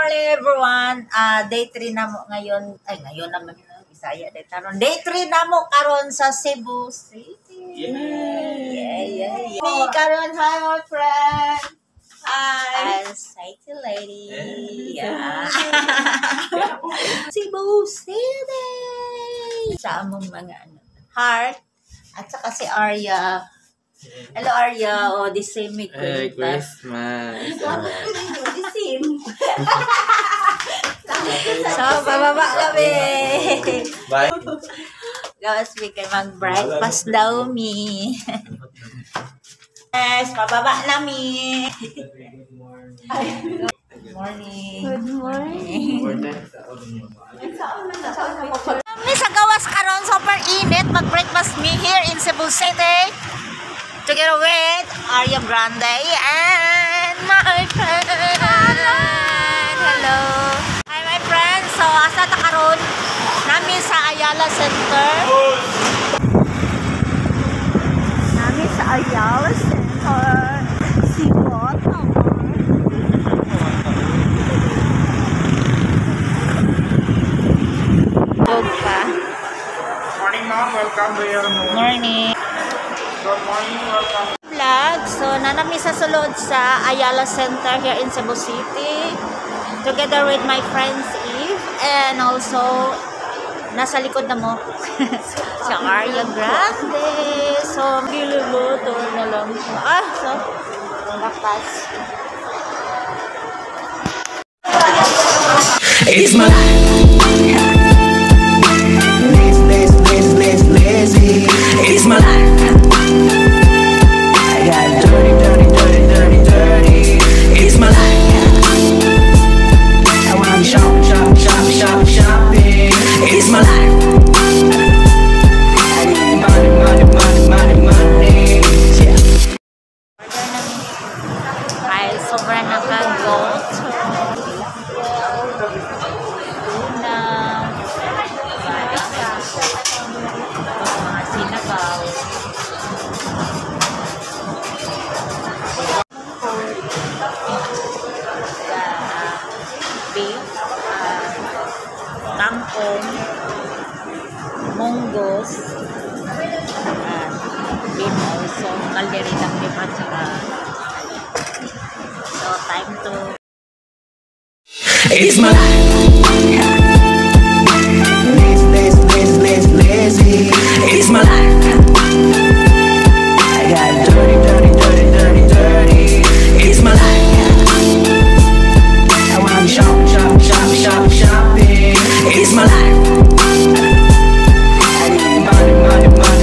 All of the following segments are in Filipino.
morning everyone. Day 3 na mo ngayon. Ay, ngayon naman yung Bisaya. Day 3 na mo karon sa Cebu City. Yeah. Karon, hi my friend. Hi. City lady. Yeah. Cebu City. Sa among mga heart. At saka si Arya. Hello Arya. Oh, the same me. Christmas. The same. So, bababa kami. Bye. Guys, we can mag-breakfast daw me. Yes, bababa nami. Good morning. Good morning. Good morning. Kami sa gawas karon, super init. Mag-breakfast me here in Cebu City. Together with Arya Grande and my friend. Hello. Hi my friend. So, asa ta karon? Nami sa Ayala Center. Nami sa Ayala Center. Sibot. Pa. Morning, ma'am. Welcome to your Morning. Good morning. Welcome. Vlog. So, nanami sa sulod sa Ayala Center here in Cebu City. Together with my friends Eve. And also, nasa likod na mo. Si Arya Grande. So, motor na lang. So, lakas. It's my lazy. It's my life. I got dirty. It's my life. I wanna shopping. It's my life. I need money. Yeah. Ay, sobrang nakagot. Mga sinabaw. Beef, kangkong, munggos, beef also, kalderitang beef at saka. So, time to It's my life. Lazy. It's my life. I got dirty. It's my life. I wanna shopping. It's my life. I need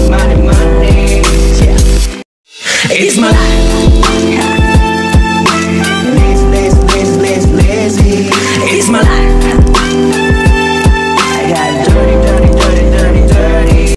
money. Yeah. It's my life. Lazy.